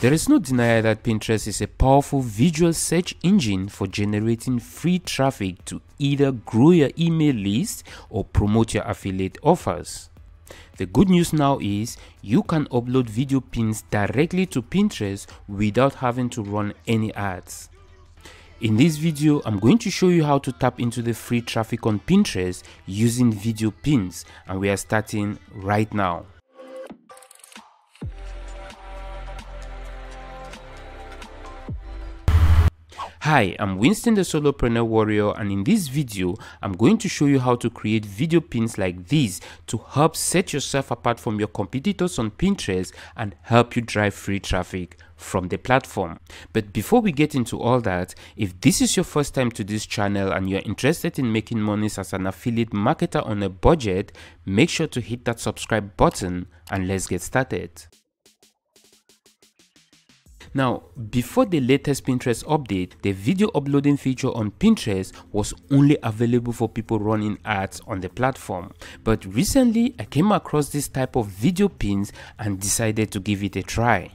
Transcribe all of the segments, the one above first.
There is no denial that Pinterest is a powerful visual search engine for generating free traffic to either grow your email list or promote your affiliate offers. The good news now is you can upload video pins directly to Pinterest without having to run any ads. In this video, I'm going to show you how to tap into the free traffic on Pinterest using video pins, and we are starting right now. Hi, I'm Winston the Solopreneur Warrior, and in this video, I'm going to show you how to create video pins like these to help set yourself apart from your competitors on Pinterest and help you drive free traffic from the platform. But before we get into all that, if this is your first time to this channel and you're interested in making money as an affiliate marketer on a budget, make sure to hit that subscribe button and let's get started. Now, before the latest Pinterest update, the video uploading feature on Pinterest was only available for people running ads on the platform. But recently, I came across this type of video pins and decided to give it a try.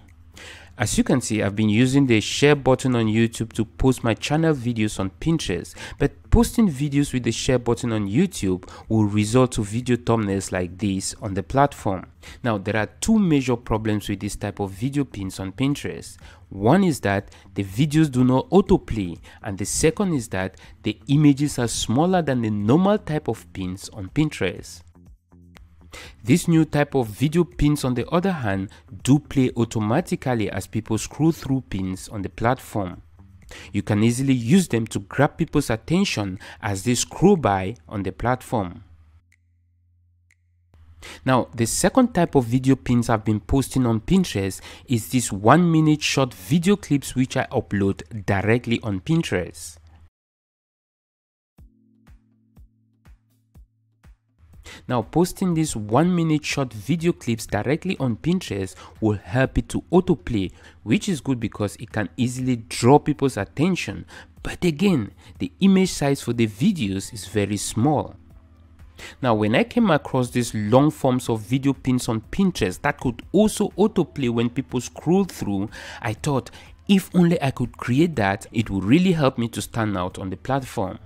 As you can see, I've been using the share button on YouTube to post my channel videos on Pinterest, but posting videos with the share button on YouTube will result to video thumbnails like this on the platform. Now, there are two major problems with this type of video pins on Pinterest. One is that the videos do not autoplay, and the second is that the images are smaller than the normal type of pins on Pinterest. This new type of video pins, on the other hand, do play automatically as people scroll through pins on the platform. You can easily use them to grab people's attention as they scroll by on the platform. Now, the second type of video pins I've been posting on Pinterest is these 1-minute short video clips which I upload directly on Pinterest. Now, posting these 1-minute short video clips directly on Pinterest will help it to autoplay, which is good because it can easily draw people's attention. But again, the image size for the videos is very small. Now, when I came across these long forms of video pins on Pinterest that could also autoplay when people scroll through, I thought if only I could create that, it would really help me to stand out on the platform.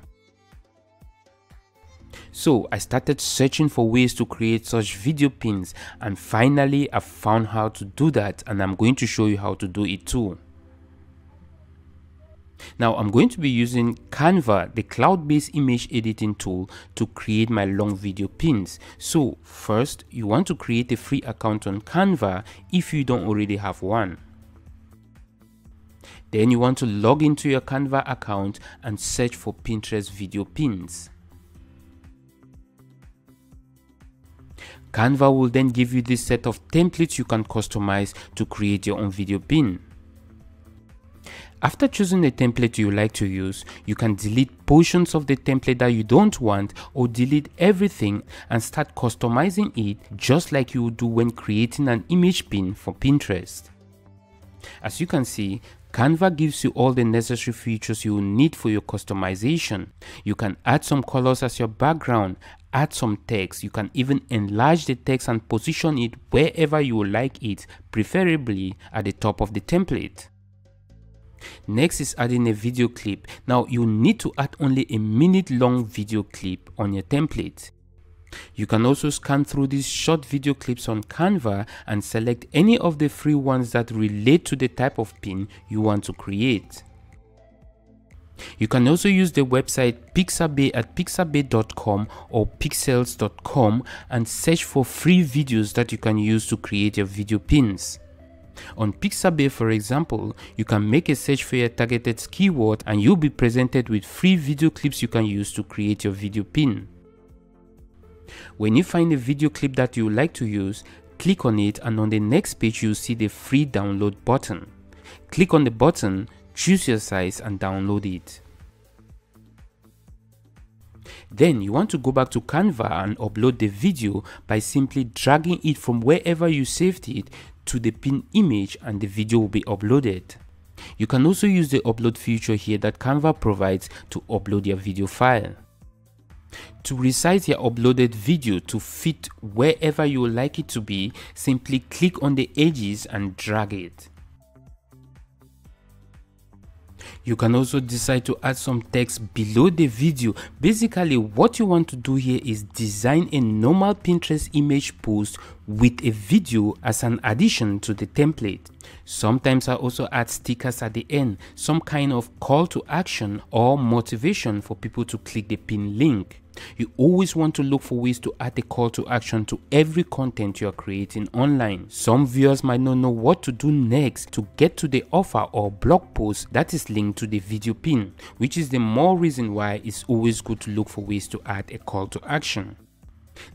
So I started searching for ways to create such video pins, and finally I found how to do that, and I'm going to show you how to do it too. Now, I'm going to be using Canva, the cloud-based image editing tool, to create my long video pins. So first, you want to create a free account on Canva if you don't already have one. Then you want to log into your Canva account and search for Pinterest video pins. Canva will then give you this set of templates you can customize to create your own video pin. After choosing the template you like to use, you can delete portions of the template that you don't want, or delete everything and start customizing it just like you would do when creating an image pin for Pinterest. As you can see, Canva gives you all the necessary features you will need for your customization. You can add some colors as your background, add some text. You can even enlarge the text and position it wherever you would like it, preferably at the top of the template. Next is adding a video clip. Now, you need to add only a minute-long video clip on your template. You can also scan through these short video clips on Canva and select any of the free ones that relate to the type of pin you want to create. You can also use the website Pixabay at pixabay.com or pixels.com and search for free videos that you can use to create your video pins. On Pixabay, for example, you can make a search for your targeted keyword and you'll be presented with free video clips you can use to create your video pin. When you find a video clip that you would like to use, click on it, and on the next page you'll see the free download button. Click on the button, choose your size and download it. Then you want to go back to Canva and upload the video by simply dragging it from wherever you saved it to the pin image, and the video will be uploaded. You can also use the upload feature here that Canva provides to upload your video file. To resize your uploaded video to fit wherever you would like it to be, simply click on the edges and drag it. You can also decide to add some text below the video. Basically, what you want to do here is design a normal Pinterest image post with a video as an addition to the template. Sometimes I also add stickers at the end, some kind of call to action or motivation for people to click the pin link. You always want to look for ways to add a call to action to every content you are creating online. Some viewers might not know what to do next to get to the offer or blog post that is linked to the video pin, which is the more reason why it's always good to look for ways to add a call to action.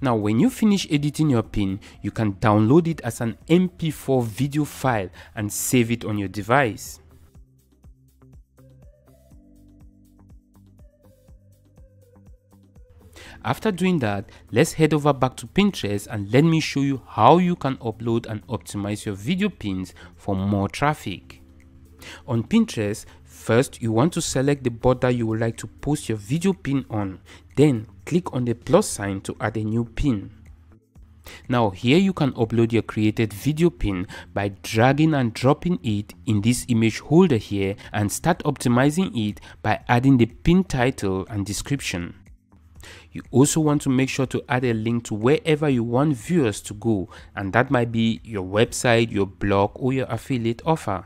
Now, when you finish editing your pin, you can download it as an MP4 video file and save it on your device. After doing that, let's head over back to Pinterest and let me show you how you can upload and optimize your video pins for more traffic. On Pinterest, first you want to select the border you would like to post your video pin on. Then click on the plus sign to add a new pin. Now here you can upload your created video pin by dragging and dropping it in this image holder here and start optimizing it by adding the pin title and description. You also want to make sure to add a link to wherever you want viewers to go, and that might be your website, your blog, or your affiliate offer.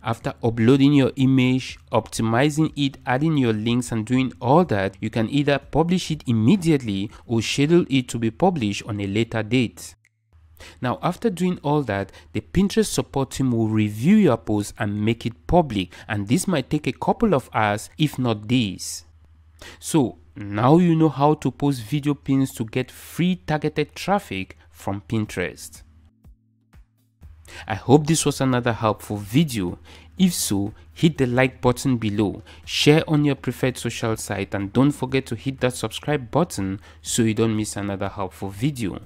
After uploading your image, optimizing it, adding your links and doing all that, you can either publish it immediately or schedule it to be published on a later date. Now, after doing all that, the Pinterest support team will review your post and make it public, and this might take a couple of hours, if not days. So now you know how to post video pins to get free targeted traffic from Pinterest. I hope this was another helpful video. If so, hit the like button below, share on your preferred social site, and don't forget to hit that subscribe button so you don't miss another helpful video.